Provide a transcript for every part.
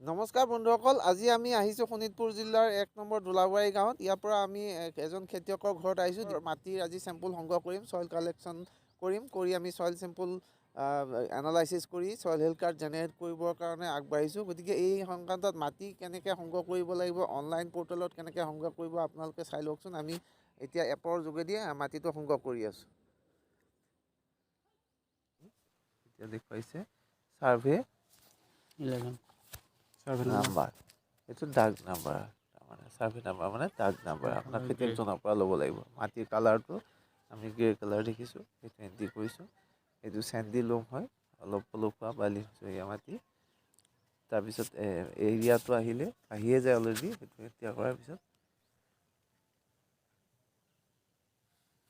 নমস্কাৰ বন্ধুসকল, আজি আমি আহিছোঁ শোণিতপুৰ জিলাৰ 1 নম্বৰ দোলাবাৰী গাঁৱত। ইয়াৰ পৰা আমি এজন খেতিয়কৰ ঘৰত আহিছোঁ। মাটিৰ আজি চেম্পুল সংগ্ৰহ কৰিম, ছইল কালেকশ্যন কৰি আমি ছইল চেম্পুল এনালাইচিছ কৰি ছইল হেল্থ কাৰ্ড জেনেৰেট কৰিবৰ কাৰণে আগবাঢ়িছোঁ। গতিকে এই সংক্ৰান্তত মাটি কেনেকৈ সংগ্ৰহ কৰিব লাগিব, অনলাইন পৰ্টেলত কেনেকৈ সংগ্ৰহ কৰিব আপোনালোকে চাই লওকচোন। আমি এতিয়া এপৰ যোগেদি মাটিটো সংগ্ৰহ কৰি আছোঁ। এতিয়া দেখুৱাইছে ছাৰ্ভে 11 নাম্বাৰ, এইটো ডাগ নাম্বাৰ, তাৰমানে ছাৰ্ভে নাম্বাৰ মানে ডাগ নাম্বাৰ আপোনাৰ খেতিয়কজনৰ পৰা ল'ব লাগিব। মাটিৰ কালাৰটো আমি গ্ৰে কালাৰ দেখিছোঁ, সেইটো এণ্ট্ৰি কৰিছোঁ। এইটো চেণ্ডি লোম হয়, অলপ পলসুৱা বালিচহীয়া মাটি। তাৰপিছত এৰিয়াটো আহিয়ে যায় অলৰেডি, সেইটো এতিয়া কৰাৰ পিছত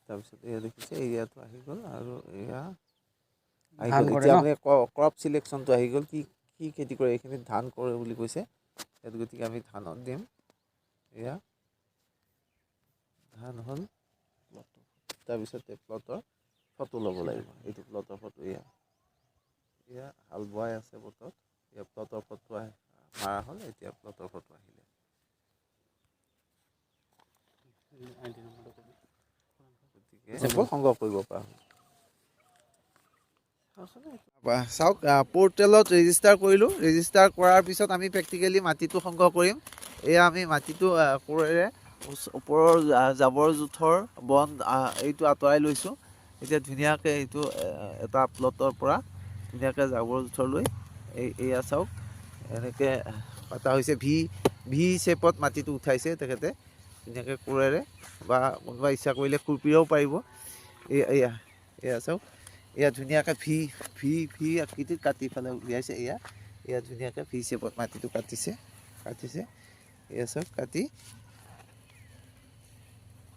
তাৰপিছত এয়া দেখিছে এৰিয়াটো আহি গ'ল আৰু এয়া আহি গ'ল। এতিয়া আপুনি ক্ৰপ চিলেকশ্যনটো আহি গ'ল, কি খেতি কৰে, এইখিনিত ধান কৰে বুলি কৈছে। সেইটো গতিকে আমি ধানত দিম। এয়া ধান হ'ল, তাৰপিছত প্লটৰ ফটো ল'ব লাগিব। এইটো প্লটৰ ফটো, এয়া হাল বোৱাই আছে পটত। এয়া প্লটৰ ফটো মাৰা হ'ল, এতিয়া প্লটৰ ফটো আহিলে। গতিকে চেম্পল সংগ্ৰহ কৰিব পৰা হ'ল। চাওক, পৰ্টেলত ৰেজিষ্টাৰ কৰিলোঁ। ৰেজিষ্টাৰ কৰাৰ পিছত আমি প্ৰেক্টিকেলি মাটিটো সংগ্ৰহ কৰিম। এয়া আমি মাটিটো কোৰেৰে ওপৰৰ জাবৰ জোথৰ বন এইটো আঁতৰাই লৈছোঁ। এতিয়া ধুনীয়াকৈ এইটো এটা প্লটৰ পৰা ধুনীয়াকৈ জাবৰ জোথৰ লৈ এয়া চাওক, এনেকৈ কটা হৈছে। ভি শ্বেপত মাটিটো উঠাইছে তেখেতে ধুনীয়াকৈ কোৰেৰে, বা কোনোবা ইচ্ছা কৰিলে খুৰপিৰেও পাৰিব। এয়া চাওক, এয়া ধুনীয়াকৈ ভি আকৃতিত কাটি পেলাই উলিয়াইছে। এয়া ধুনীয়াকৈ ভি শ্বেপত মাটিটো কাটিছে। এয়া চাওক, কাটি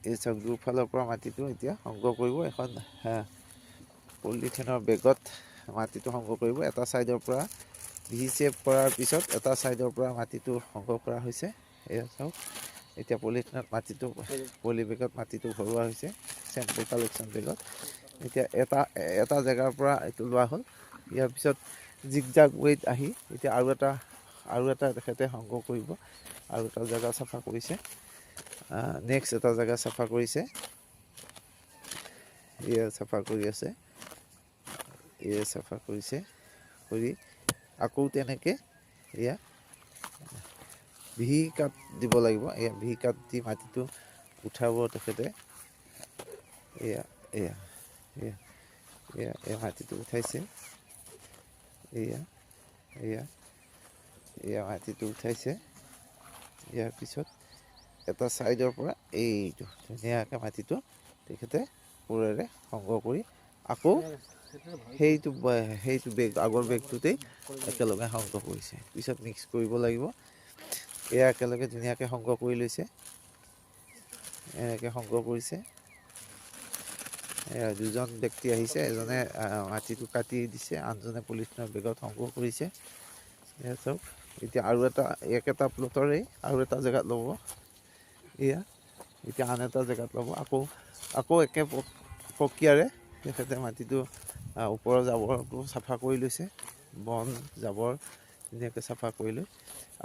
এই চাওক দুফালৰ পৰা মাটিটো এতিয়া সংগ্ৰহ কৰিব। এখন পলিথিনৰ বেগত মাটিটো সংগ্ৰহ কৰিব। এটা ছাইডৰ পৰা ভি শ্বেপ কৰাৰ পিছত এটা ছাইডৰ পৰা মাটিটো সংগ্ৰহ কৰা হৈছে। এয়া চাওক, এতিয়া পলিথিনত পলি বেগত মাটিটো ভৰোৱা হৈছে, চেম্পল কালেকশ্যন বেগত। এতিয়া এটা জেগাৰ পৰা এইটো লোৱা হ'ল। ইয়াৰ পিছত জিগজাগ ৱেত আহি এতিয়া আৰু এটা তেখেতে সংগ্ৰহ কৰিব। আৰু এটা জেগা চাফা কৰিছে, নেক্সট এটা জেগা চাফা কৰিছে। এয়া চাফা কৰি আছে, এয়া চাফা কৰিছে কৰি আকৌ তেনেকৈ এয়া ভি কাট দিব লাগিব। এয়া ভি কাট দি মাটিটো উঠাব তেখেতে। এয়া মাটিটো উঠাইছে। এয়া মাটিটো উঠাইছে। ইয়াৰ পিছত এটা ছাইডৰ পৰা এইটো ধুনীয়াকৈ মাটিটো তেখেতে কোৰেৰে সংগ্ৰহ কৰি আকৌ সেইটো বেগ, আগৰ বেগটোতেই একেলগে সংগ্ৰহ কৰিছে। পিছত মিক্স কৰিব লাগিব। এয়া একেলগে ধুনীয়াকৈ সংগ্ৰহ কৰি লৈছে, এনেকৈ সংগ্ৰহ কৰিছে। দুজন ব্যক্তি আহিছে, এজনে মাটিটো কাটি দিছে, আনজনে পলিথিনৰ বেগত সংগ্ৰহ কৰিছে। এয়া চাওক, এতিয়া একেটা প্লটৰেই আৰু এটা জেগাত ল'ব। এতিয়া আন এটা জেগাত ল'ব। আকৌ একে প্ৰক্ৰিয়াৰে তেখেতে মাটিটো ওপৰৰ জাবৰটো চাফা কৰি লৈছে। বন জাবৰ ধুনীয়াকৈ চাফা কৰি লৈ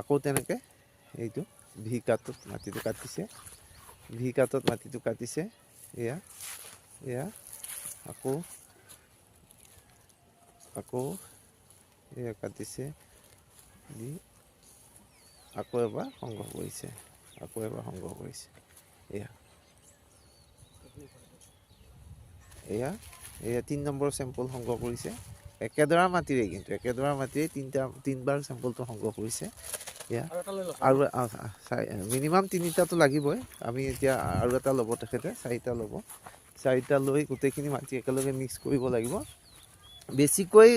আকৌ তেনেকৈ এইটো ভি কাটত মাটিটো কাটিছে। এয়া আকৌ এয়া কাটিছে দি আকৌ এবাৰ সংগ্ৰহ কৰিছে। এয়া 3 নম্বৰ চেম্পল সংগ্ৰহ কৰিছে। একেডৰা মাটিৰে তিনিবাৰ চেম্পলটো সংগ্ৰহ কৰিছে। আৰু মিনিমাম 3টাটো লাগিবই। আমি এতিয়া আৰু এটা ল'ব তেখেতে, 4টা ল'ব। 4টা লৈ গোটেইখিনি মাটি একেলগে মিক্স কৰিব লাগিব। বেছিকৈ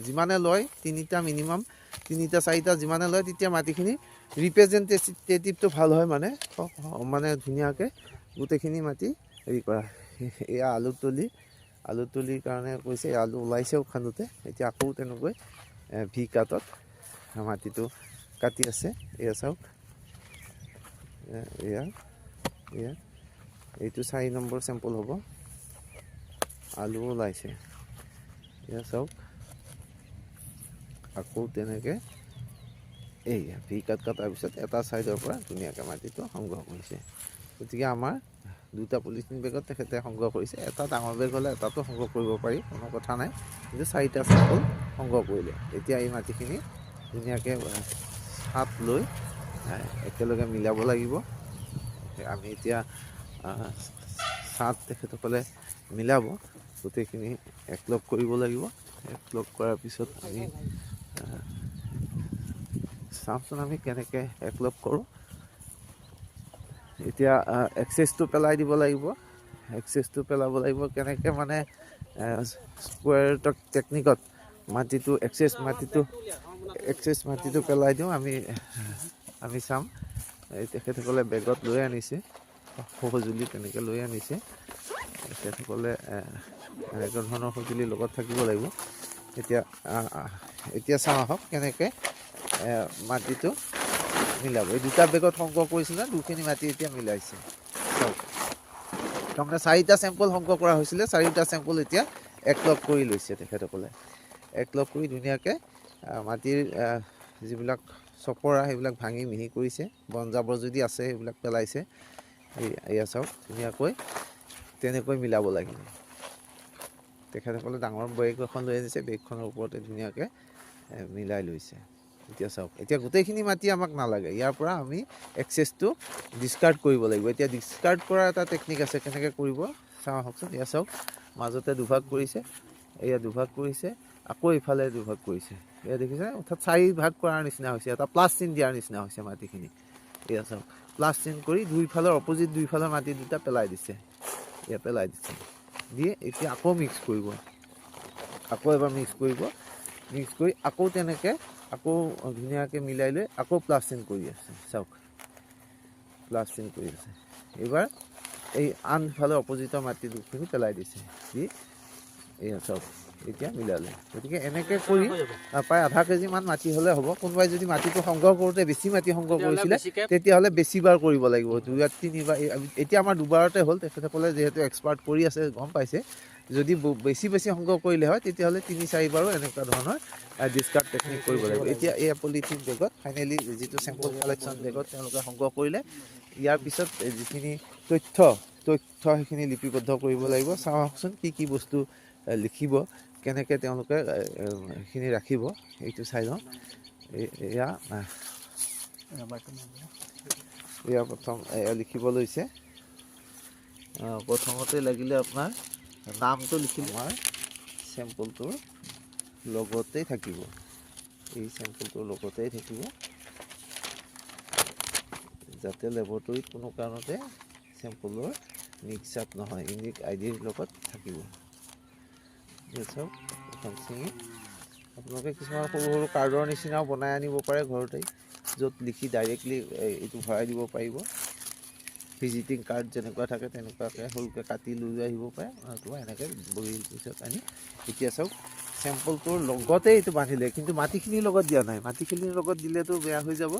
যিমানে লয়, 3টা মিনিমাম, 3টা 4টা যিমানে লয়, তেতিয়া মাটিখিনি ৰিপ্ৰেজেণ্টেটিভটো ভাল হয়। মানে ধুনীয়াকৈ গোটেইখিনি মাটি হেৰি কৰা। এয়া আলুতলিৰ কাৰণে কৈছে, আলু ওলাইছেও খান্দোতে। এতিয়া আকৌ তেনেকৈ ভি কাটত মাটিটো কাটি আছে। এয়া চাওক, এইটো 4 নম্বৰ চেম্পল হ'ব। আলু ওলাইছে। এয়া চাওক, আকৌ তেনেকৈ এই ভি কাট কটাৰ পিছত এটা ছাইডৰ পৰা ধুনীয়াকৈ মাটিটো সংগ্ৰহ কৰিছে। গতিকে আমাৰ দুটা পলিথিন বেগত তেখেতে সংগ্ৰহ কৰিছে। এটা ডাঙৰ বেগ হ'লে এটাতো সংগ্ৰহ কৰিব পাৰি, কোনো কথা নাই, কিন্তু 4টা চেম্পল সংগ্ৰহ কৰিলে। এতিয়া এই মাটিখিনি ধুনীয়াকৈ হাত লৈ একেলগে মিলাব লাগিব। আমি এতিয়া চাত তেখেতসকলে মিলাব, গোটেইখিনি একলগ কৰিব লাগিব। একলগ কৰাৰ পিছত আমি চাওঁচোন আমি কেনেকৈ একলগ কৰোঁ। এতিয়া এক্সেছটো পেলাই দিব লাগিব। এক্সেছটো পেলাব লাগিব কেনেকৈ, মানে স্কুৱেৰ টেকনিকত মাটিটো এক্সেছ মাটিটো পেলাই দিওঁ। আমি চাম। তেখেতসকলে বেগত লৈ আনিছে, সঁজুলি তেনেকৈ লৈ আনিছে। তেখেতসকলে এনেকুৱা ধৰণৰ সঁজুলি লগত থাকিব লাগিব। এতিয়া চাওঁ আহক কেনেকৈ মাটিটো মিলাব। এই দুটা বেগত সংগ্ৰহ কৰিছিলে, দুখিনি মাটি এতিয়া মিলাইছে। তাৰমানে 4টা চেম্পল সংগ্ৰহ কৰা হৈছিলে, 4টা চেম্পল এতিয়া একলগ কৰি লৈছে তেখেতসকলে। একলগ কৰি ধুনীয়াকৈ মাটিৰ যিবিলাক চপৰা সেইবিলাক ভাঙি মিহি কৰিছে। বন জাবৰ যদি আছে সেইবিলাক পেলাইছে। এয়া চাওক ধুনীয়াকৈ তেনেকৈ মিলাব লাগিব। তেখেতসকলে ডাঙৰ বেগ এখন লৈ আনিছে, বেগখনৰ ওপৰতে ধুনীয়াকৈ মিলাই লৈছে। এতিয়া চাওক, এতিয়া গোটেইখিনি মাটি আমাক নালাগে। ইয়াৰ পৰা আমি এক্সেছটো ডিছকাৰ্ড কৰিব লাগিব। এতিয়া ডিছকাৰ্ড কৰাৰ এটা টেকনিক আছে, কেনেকৈ কৰিব চাওঁ আহকচোন। এয়া চাওক, মাজতে দুভাগ কৰিছে, এয়া দুভাগ কৰিছে, আকৌ ইফালে দুভাগ কৰিছে। এয়া দেখিছে, অৰ্থাৎ 4 ভাগ কৰাৰ নিচিনা হৈছে, এটা প্লাছ চিন দিয়াৰ নিচিনা হৈছে মাটিখিনি। এয়া চাওক, প্লাছ চিন কৰি দুইফালৰ অপজিট দুইফালৰ মাটি দুটা পেলাই দিছে। এয়া পেলাই দিছে, দিয়ে এতিয়া আকৌ মিক্স কৰিব, আকৌ এবাৰ মিক্স কৰিব। মিক্স কৰি আকৌ তেনেকৈ আকৌ ধুনীয়াকৈ মিলাই লৈ আকৌ প্লাছ চিন কৰি আছে। চাওক, প্লাছ চিন কৰি আছে। এইবাৰ এই আনফালে অপজিটৰ মাটি দুখিনি পেলাই দিছে, দি এয়া চাওক এতিয়া মিলালে। গতিকে এনেকৈ কৰি প্ৰায় আধা কেজিমান মাটি হ'লে হ'ব। কোনোবাই যদি মাটিটো সংগ্ৰহ কৰোঁতে বেছি মাটি সংগ্ৰহ কৰিছিলে, তেতিয়াহ'লে বেছিবাৰ কৰিব লাগিব, 2-3বাৰ। এতিয়া আমাৰ দুবাৰতে হ'ল। তেখেতসকলে যিহেতু এক্সপাৰ্ট কৰি আছে, গম পাইছে। যদি বেছি সংগ্ৰহ কৰিলে হয়, তেতিয়াহ'লে 3-4বাৰো এনেকুৱা ধৰণৰ ডিছকাৰ্ড টেকনিক কৰিব লাগিব। এতিয়া এই পলিথিন বেগত ফাইনেলি যিটো চেম্পল কালেকশ্যন বেগত তেওঁলোকে সংগ্ৰহ কৰিলে। ইয়াৰ পিছত যিখিনি তথ্য সেইখিনি লিপিবদ্ধ কৰিব লাগিব। চাওকচোন কি বস্তু লিখিব, কেনেকৈ তেওঁলোকে সেইখিনি ৰাখিব, এইটো চাই লওঁ। এয়া প্ৰথম লিখিব লৈছে। প্ৰথমতে লাগিলে আপোনাৰ নামটো লিখিম। আমাৰ চেম্পলটোৰ লগতেই থাকিব, এই চেম্পলটোৰ লগতেই থাকিব, যাতে লেবৰেটৰীত কোনো কাৰণতে চেম্পলৰ মিক্স আপ নহয়। ইউনিক আইডিৰ লগত থাকিব। চাওক, এখন চিঙি আপোনালোকে কিছুমান সৰু সৰু কাৰ্ডৰ নিচিনাও বনাই আনিব পাৰে ঘৰতেই, য'ত লিখি ডাইৰেক্টলি এইটো ভৰাই দিব পাৰিব। ভিজিটিং কাৰ্ড যেনেকুৱা থাকে তেনেকুৱাকৈ সৰুকৈ কাটি লৈ আহিব পাৰে। নতুবা এনেকৈ বহি পিছত আনি এতিয়া চাওক, চেম্পলটোৰ লগতে এইটো বান্ধিলে, কিন্তু মাটিখিনিৰ লগত দিয়া নাই। মাটিখিনিৰ লগত দিলেতো বেয়া হৈ যাব।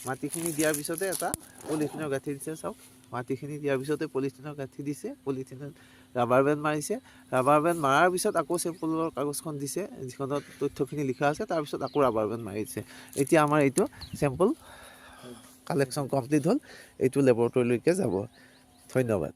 মাটিখিনি দিয়াৰ পিছতে এটা পলিথিনৰ গাঁঠি দিছে। চাওক, মাটিখিনি দিয়াৰ পিছতে পলিথিনৰ গাঁঠি দিছে, পলিথিনত ৰাবাৰ বেণ্ড মাৰিছে। ৰাবাৰ বেণ্ড মৰাৰ পিছত আকৌ চেম্পলৰ কাগজখন দিছে, যিখনত তথ্যখিনি লিখা আছে, তাৰপিছত আকৌ ৰাবাৰ বেণ্ড মাৰিছে। এতিয়া আমাৰ এইটো চেম্পল কালেকশ্যন কমপ্লিট হ'ল। এইটো লেবৰেটৰীলৈকে যাব। ধন্যবাদ।